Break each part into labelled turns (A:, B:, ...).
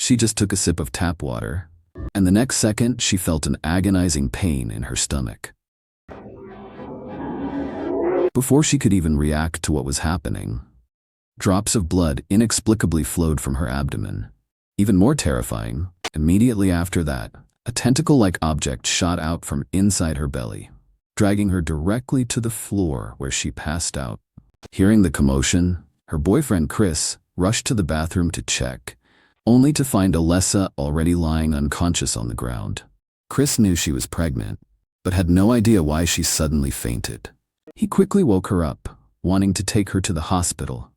A: She just took a sip of tap water, and the next second she felt an agonizing pain in her stomach. Before she could even react to what was happening, drops of blood inexplicably flowed from her abdomen. Even more terrifying, immediately after that, a tentacle-like object shot out from inside her belly, dragging her directly to the floor where she passed out. Hearing the commotion, her boyfriend Chris rushed to the bathroom to check, only to find Alessa already lying unconscious on the ground. Chris knew she was pregnant, but had no idea why she suddenly fainted. He quickly woke her up, wanting to take her to the hospital.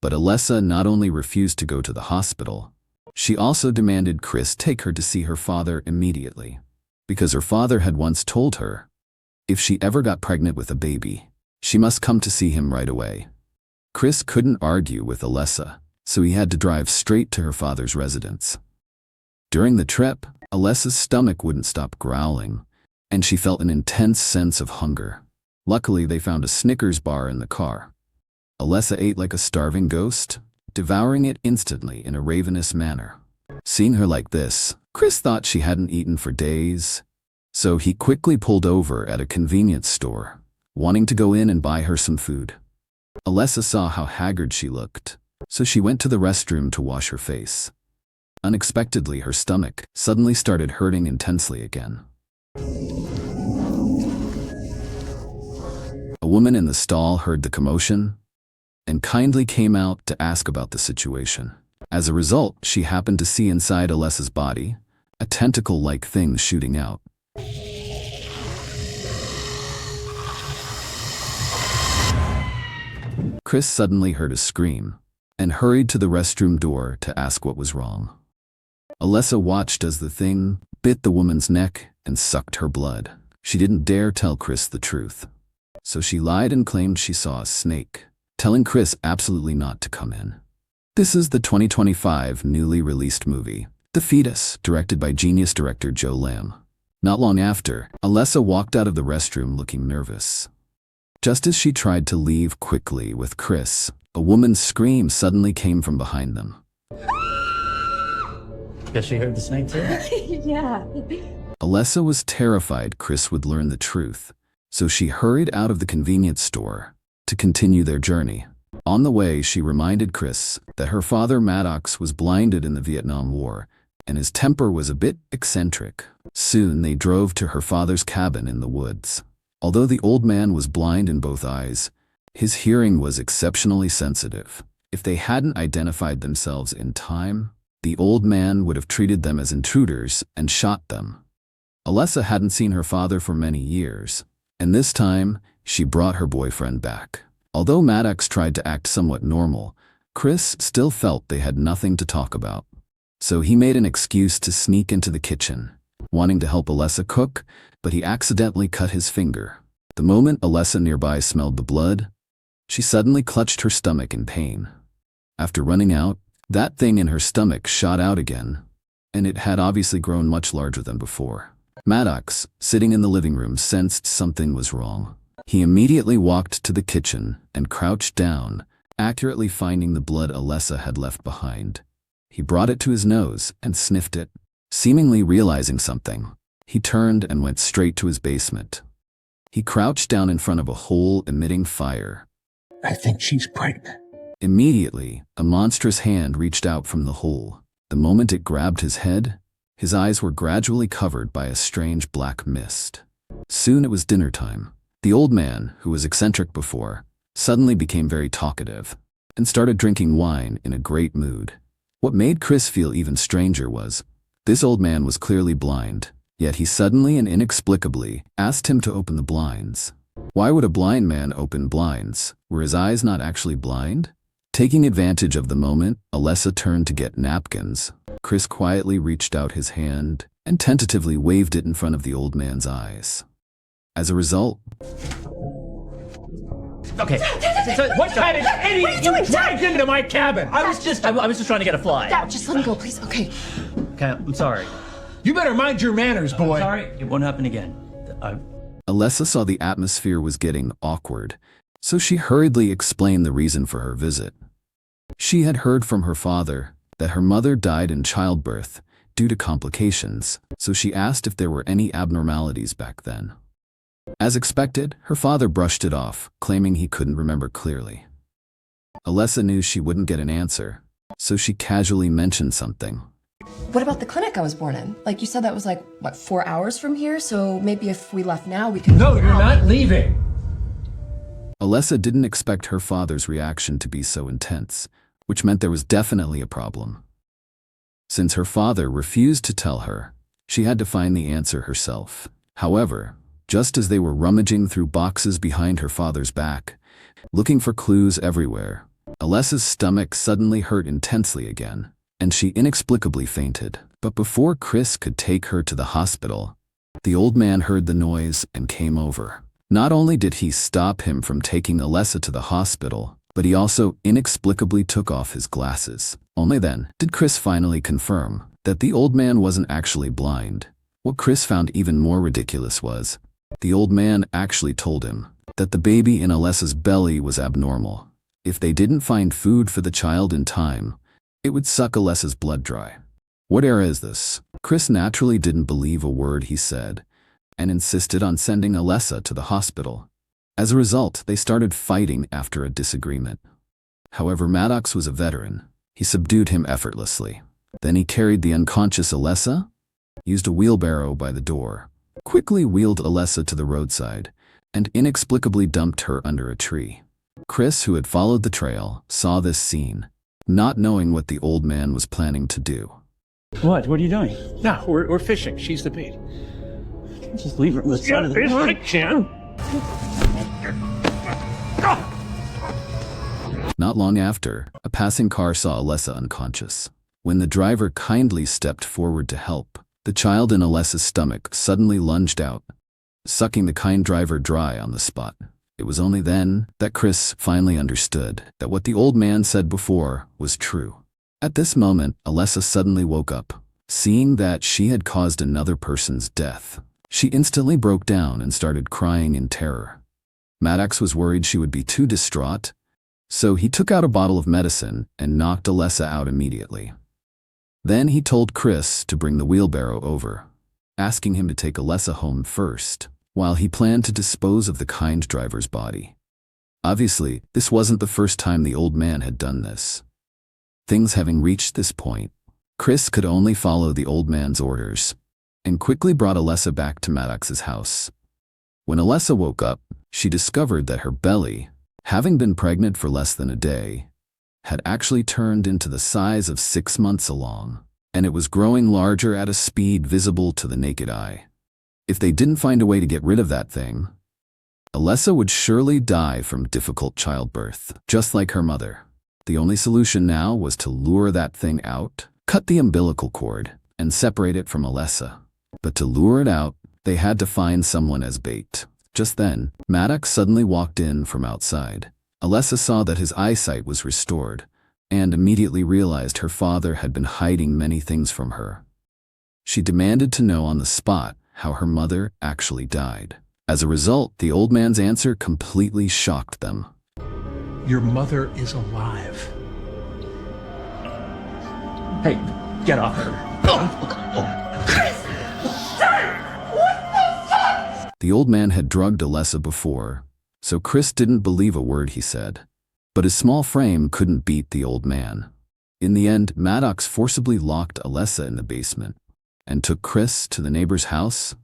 A: But Alessa not only refused to go to the hospital, she also demanded Chris take her to see her father immediately, because her father had once told her, if she ever got pregnant with a baby, she must come to see him right away. Chris couldn't argue with Alessa, so he had to drive straight to her father's residence. During the trip, Alessa's stomach wouldn't stop growling, and she felt an intense sense of hunger. Luckily, they found a Snickers bar in the car. Alessa ate like a starving ghost, devouring it instantly in a ravenous manner. Seeing her like this, Chris thought she hadn't eaten for days, so he quickly pulled over at a convenience store, wanting to go in and buy her some food. Alessa saw how haggard she looked, so she went to the restroom to wash her face. Unexpectedly, her stomach suddenly started hurting intensely again. A woman in the stall heard the commotion and kindly came out to ask about the situation. As a result, she happened to see inside Alessa's body a tentacle-like thing shooting out. Chris suddenly heard a scream and hurried to the restroom door to ask what was wrong. Alessa watched as the thing bit the woman's neck and sucked her blood. She didn't dare tell Chris the truth, so she lied and claimed she saw a snake, telling Chris absolutely not to come in. This is the 2025 newly released movie, The Fetus, directed by genius director Joe Lamb. Not long after, Alessa walked out of the restroom looking nervous. Just as she tried to leave quickly with Chris, a woman's scream suddenly came from behind them.
B: Guess she heard the snake too?
C: Yeah.
A: Alessa was terrified Chris would learn the truth, so she hurried out of the convenience store to continue their journey. On the way, she reminded Chris that her father Maddox was blinded in the Vietnam War, and his temper was a bit eccentric. Soon they drove to her father's cabin in the woods. Although the old man was blind in both eyes, his hearing was exceptionally sensitive. If they hadn't identified themselves in time, the old man would have treated them as intruders and shot them. Alessa hadn't seen her father for many years, and this time she brought her boyfriend back. Although Maddox tried to act somewhat normal, Chris still felt they had nothing to talk about. So he made an excuse to sneak into the kitchen, wanting to help Alessa cook, but he accidentally cut his finger. The moment Alessa nearby smelled the blood, she suddenly clutched her stomach in pain. After running out, that thing in her stomach shot out again, and it had obviously grown much larger than before. Maddox, sitting in the living room, sensed something was wrong. He immediately walked to the kitchen and crouched down, accurately finding the blood Alessa had left behind. He brought it to his nose and sniffed it. Seemingly realizing something, he turned and went straight to his basement. He crouched down in front of a hole emitting fire.
D: I think she's pregnant.
A: Immediately, a monstrous hand reached out from the hole. The moment it grabbed his head, his eyes were gradually covered by a strange black mist. Soon it was dinner time. The old man, who was eccentric before, suddenly became very talkative and started drinking wine in a great mood. What made Chris feel even stranger was, this old man was clearly blind, yet he suddenly and inexplicably asked him to open the blinds. Why would a blind man open blinds? Were his eyes not actually blind? Taking advantage of the moment, Alessa turned to get napkins. Chris quietly reached out his hand and tentatively waved it in front of the old man's eyes. As a result...
B: Okay.
D: What kind of idiot you dragged into my cabin?
B: I was just trying to get a fly.
C: Dad, just let him go, please. Okay.
B: Okay, I'm sorry.
D: You better mind your manners, boy.
B: Sorry, it won't happen again.
A: Alessa saw the atmosphere was getting awkward, so she hurriedly explained the reason for her visit. She had heard from her father that her mother died in childbirth due to complications, so she asked if there were any abnormalities back then. As expected, her father brushed it off, claiming he couldn't remember clearly. Alessa knew she wouldn't get an answer, so she casually mentioned something.
C: What about the clinic I was born in? Like you said, that was like, what, 4 hours from here? So maybe if we left now, we could...
D: No, you're not leaving.
A: Alessa didn't expect her father's reaction to be so intense, which meant there was definitely a problem. Since her father refused to tell her, she had to find the answer herself. However, just as they were rummaging through boxes behind her father's back, looking for clues everywhere, Alessa's stomach suddenly hurt intensely again, and she inexplicably fainted. But before Chris could take her to the hospital, the old man heard the noise and came over. Not only did he stop him from taking Alessa to the hospital, but he also inexplicably took off his glasses. Only then did Chris finally confirm that the old man wasn't actually blind. What Chris found even more ridiculous was, the old man actually told him that the baby in Alessa's belly was abnormal. If they didn't find food for the child in time, it would suck Alessa's blood dry. What era is this? Chris naturally didn't believe a word he said, and insisted on sending Alessa to the hospital. As a result, they started fighting after a disagreement. However, Maddox was a veteran. He subdued him effortlessly. Then he carried the unconscious Alessa, used a wheelbarrow by the door, quickly wheeled Alessa to the roadside, and inexplicably dumped her under a tree. Chris, who had followed the trail, saw this scene, not knowing what the old man was planning to do.
B: What? What are you doing?
D: No, we're fishing. She's the bait.
B: Just leave her on the side of the...
D: I can.
A: Not long after, a passing car saw Alessa unconscious. When the driver kindly stepped forward to help, the child in Alessa's stomach suddenly lunged out, sucking the kind driver dry on the spot. It was only then that Chris finally understood that what the old man said before was true. At this moment, Alessa suddenly woke up, seeing that she had caused another person's death. She instantly broke down and started crying in terror. Maddox was worried she would be too distraught, so he took out a bottle of medicine and knocked Alessa out immediately. Then he told Chris to bring the wheelbarrow over, asking him to take Alessa home first, while he planned to dispose of the kind driver's body. Obviously, this wasn't the first time the old man had done this. Things having reached this point, Chris could only follow the old man's orders, and quickly brought Alessa back to Maddox's house. When Alessa woke up, she discovered that her belly, having been pregnant for less than a day, had actually turned into the size of 6 months along, and it was growing larger at a speed visible to the naked eye. If they didn't find a way to get rid of that thing, Alessa would surely die from difficult childbirth, just like her mother. The only solution now was to lure that thing out, cut the umbilical cord, and separate it from Alessa. But to lure it out, they had to find someone as bait. Just then, Maddox suddenly walked in from outside. Alessa saw that his eyesight was restored, and immediately realized her father had been hiding many things from her. She demanded to know on the spot how her mother actually died. As a result, the old man's answer completely shocked them.
D: Your mother is alive.
B: Hey, get off her.
A: The old man had drugged Alessa before, so Chris didn't believe a word he said. But his small frame couldn't beat the old man. In the end, Maddox forcibly locked Alessa in the basement and took Chris to the neighbor's house,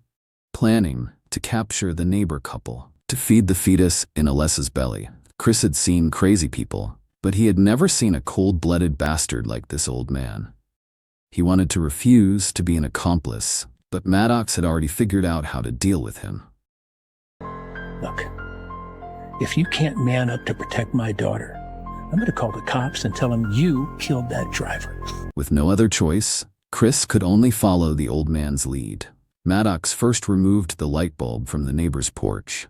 A: planning to capture the neighbor couple to feed the fetus in Alessa's belly. Chris had seen crazy people, but he had never seen a cold-blooded bastard like this old man. He wanted to refuse to be an accomplice, but Maddox had already figured out how to deal with him.
E: Look, if you can't man up to protect my daughter, I'm going to call the cops and tell them you killed that driver.
A: With no other choice, Chris could only follow the old man's lead. Maddox first removed the light bulb from the neighbor's porch,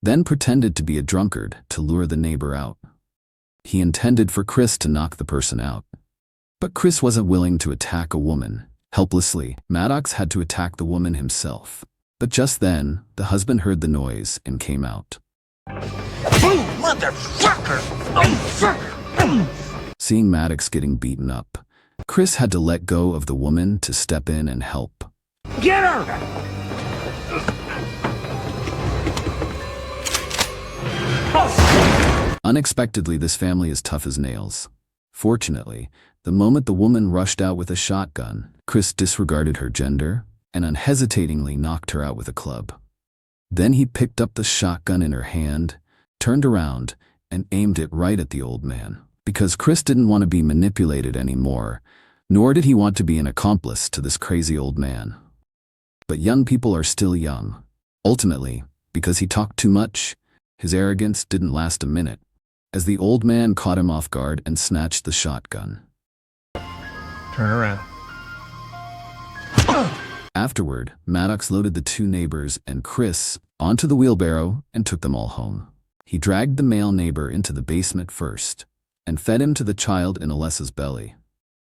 A: then pretended to be a drunkard to lure the neighbor out. He intended for Chris to knock the person out. But Chris wasn't willing to attack a woman. Helplessly, Maddox had to attack the woman himself. But just then, the husband heard the noise and came out.
E: Motherfucker!
A: Seeing Maddox getting beaten up, Chris had to let go of the woman to step in and help.
D: Get her!
A: Unexpectedly, this family is tough as nails. Fortunately, the moment the woman rushed out with a shotgun, Chris disregarded her gender and unhesitatingly knocked her out with a club. Then he picked up the shotgun in her hand, turned around, and aimed it right at the old man. Because Chris didn't want to be manipulated anymore, nor did he want to be an accomplice to this crazy old man. But young people are still young. Ultimately, because he talked too much, his arrogance didn't last a minute, as the old man caught him off guard and snatched the shotgun.
D: Turn around.
A: Afterward, Maddox loaded the two neighbors and Chris onto the wheelbarrow and took them all home. He dragged the male neighbor into the basement first and fed him to the child in Alessa's belly.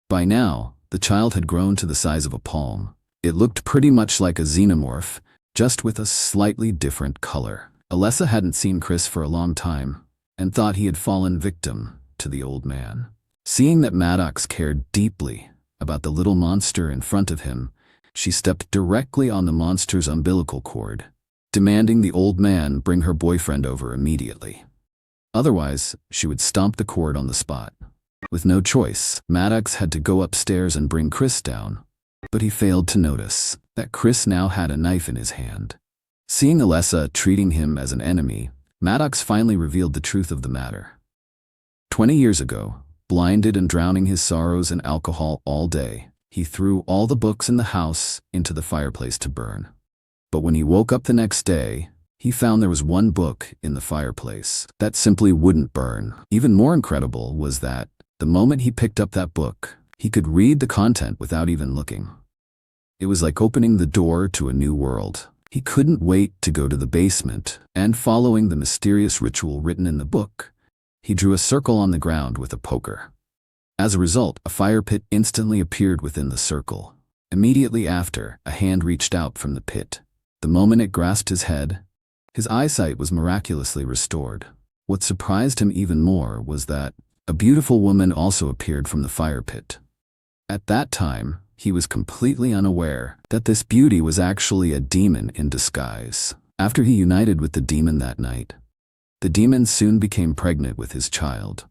A: By now, the child had grown to the size of a palm. It looked pretty much like a xenomorph, just with a slightly different color. Alessa hadn't seen Chris for a long time and thought he had fallen victim to the old man. Seeing that Maddox cared deeply about the little monster in front of him, she stepped directly on the monster's umbilical cord, demanding the old man bring her boyfriend over immediately. Otherwise, she would stomp the cord on the spot. With no choice, Maddox had to go upstairs and bring Chris down, but he failed to notice that Chris now had a knife in his hand. Seeing Alessa treating him as an enemy, Maddox finally revealed the truth of the matter. 20 years ago, blinded and drowning his sorrows in alcohol all day, he threw all the books in the house into the fireplace to burn. But when he woke up the next day, he found there was one book in the fireplace that simply wouldn't burn. Even more incredible was that, the moment he picked up that book, he could read the content without even looking. It was like opening the door to a new world. He couldn't wait to go to the basement, and following the mysterious ritual written in the book, he drew a circle on the ground with a poker. As a result, a fire pit instantly appeared within the circle. Immediately after, a hand reached out from the pit. The moment it grasped his head, his eyesight was miraculously restored. What surprised him even more was that a beautiful woman also appeared from the fire pit. At that time, he was completely unaware that this beauty was actually a demon in disguise. After he united with the demon that night, the demon soon became pregnant with his child.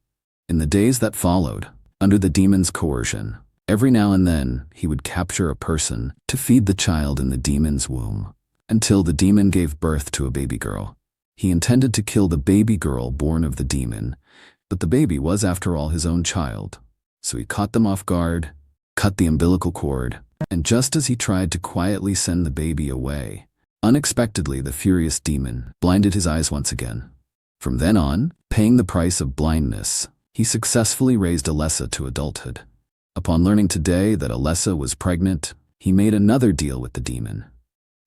A: In the days that followed, under the demon's coercion, every now and then he would capture a person to feed the child in the demon's womb, until the demon gave birth to a baby girl. He intended to kill the baby girl born of the demon, but the baby was after all his own child. So he caught them off guard, cut the umbilical cord, and just as he tried to quietly send the baby away, unexpectedly the furious demon blinded his eyes once again. From then on, paying the price of blindness, he successfully raised Alessa to adulthood. Upon learning today that Alessa was pregnant, he made another deal with the demon.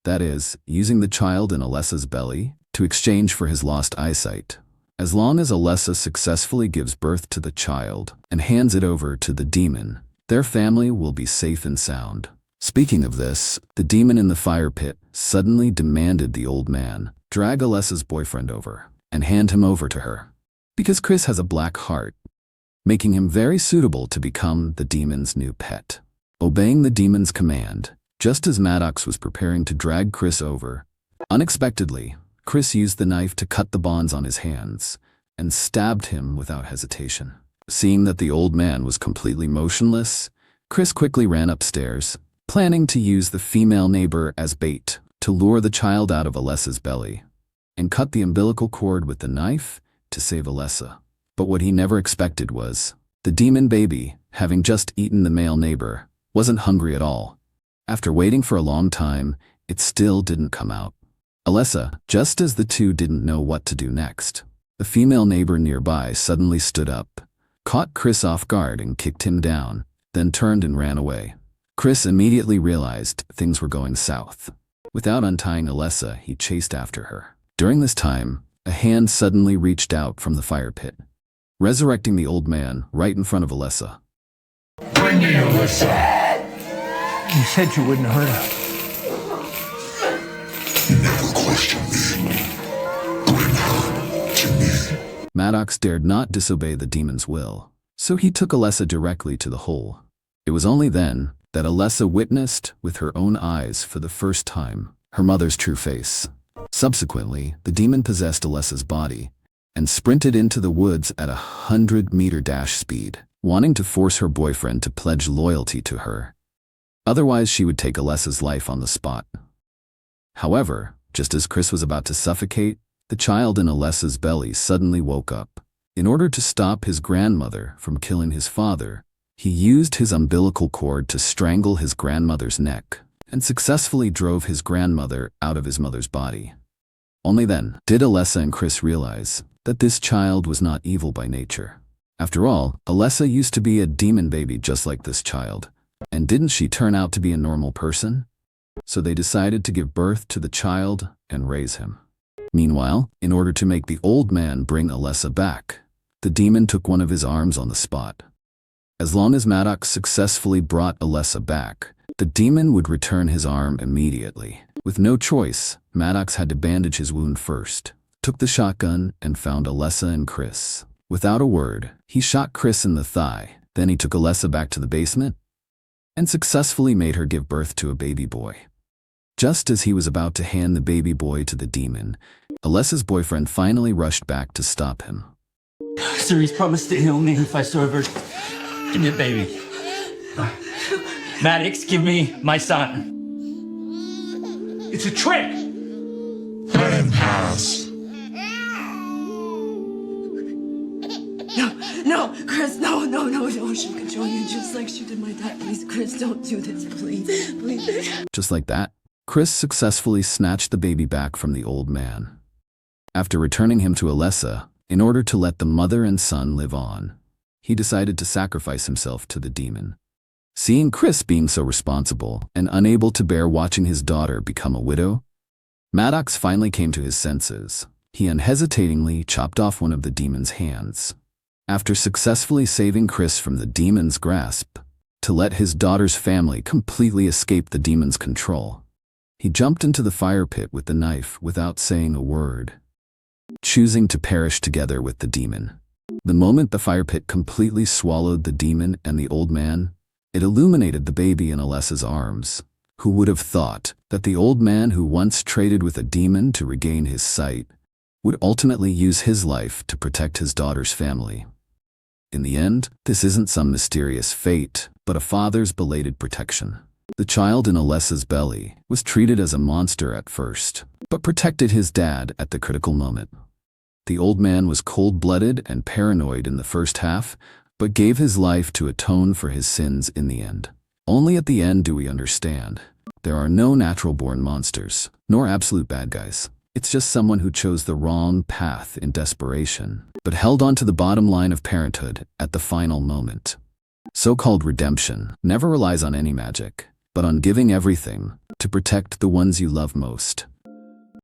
A: That is, using the child in Alessa's belly to exchange for his lost eyesight. As long as Alessa successfully gives birth to the child and hands it over to the demon, their family will be safe and sound. Speaking of this, the demon in the fire pit suddenly demanded the old man drag Alessa's boyfriend over and hand him over to her, because Chris has a black heart, making him very suitable to become the demon's new pet. Obeying the demon's command, just as Maddox was preparing to drag Chris over, unexpectedly, Chris used the knife to cut the bonds on his hands and stabbed him without hesitation. Seeing that the old man was completely motionless, Chris quickly ran upstairs, planning to use the female neighbor as bait to lure the child out of Alessa's belly, and cut the umbilical cord with the knife to save Alessa. But what he never expected was, the demon baby, having just eaten the male neighbor, wasn't hungry at all. After waiting for a long time, it still didn't come out. Alessa, just as the two didn't know what to do next, the female neighbor nearby suddenly stood up, caught Chris off guard and kicked him down, then turned and ran away. Chris immediately realized things were going south. Without untying Alessa, he chased after her. During this time, a hand suddenly reached out from the fire pit, resurrecting the old man right in front of Alessa.
D: Bring me Alessa.
E: You said you wouldn't hurt her.
F: You never questioned me. Bring her to me.
A: Maddox dared not disobey the demon's will, so he took Alessa directly to the hole. It was only then that Alessa witnessed with her own eyes for the first time her mother's true face. Subsequently, the demon possessed Alessa's body and sprinted into the woods at a 100-meter dash speed, wanting to force her boyfriend to pledge loyalty to her. Otherwise, she would take Alessa's life on the spot. However, just as Chris was about to suffocate, the child in Alessa's belly suddenly woke up. In order to stop his grandmother from killing his father, he used his umbilical cord to strangle his grandmother's neck and successfully drove his grandmother out of his mother's body. Only then did Alessa and Chris realize that this child was not evil by nature. After all, Alessa used to be a demon baby just like this child. And didn't she turn out to be a normal person? So they decided to give birth to the child and raise him. Meanwhile, in order to make the old man bring Alessa back, the demon took one of his arms on the spot. As long as Maddox successfully brought Alessa back, the demon would return his arm immediately. With no choice, Maddox had to bandage his wound first, took the shotgun, and found Alessa and Chris. Without a word, he shot Chris in the thigh. Then he took Alessa back to the basement and successfully made her give birth to a baby boy. Just as he was about to hand the baby boy to the demon, Alessa's boyfriend finally rushed back to stop him.
B: Sir, he's promised to heal me if I serve her. Give me a baby. Maddox, give me my son.
D: It's a trick!
F: Let him pass.
C: No, Chris, no. She control you just like she did my dad. Please, Chris, don't do this, please.
A: Just like that, Chris successfully snatched the baby back from the old man. After returning him to Alessa, in order to let the mother and son live on, he decided to sacrifice himself to the demon. Seeing Chris being so responsible and unable to bear watching his daughter become a widow, Maddox finally came to his senses. He unhesitatingly chopped off one of the demon's hands. After successfully saving Chris from the demon's grasp, to let his daughter's family completely escape the demon's control, he jumped into the fire pit with the knife without saying a word, choosing to perish together with the demon. The moment the fire pit completely swallowed the demon and the old man, it illuminated the baby in Alessa's arms. Who would have thought that the old man who once traded with a demon to regain his sight would ultimately use his life to protect his daughter's family? In the end, this isn't some mysterious fate, but a father's belated protection. The child in Alessa's belly was treated as a monster at first, but protected his dad at the critical moment. The old man was cold-blooded and paranoid in the first half, but gave his life to atone for his sins in the end. Only at the end do we understand. There are no natural-born monsters, nor absolute bad guys. It's just someone who chose the wrong path in desperation, but held on to the bottom line of parenthood at the final moment. So-called redemption never relies on any magic, but on giving everything to protect the ones you love most.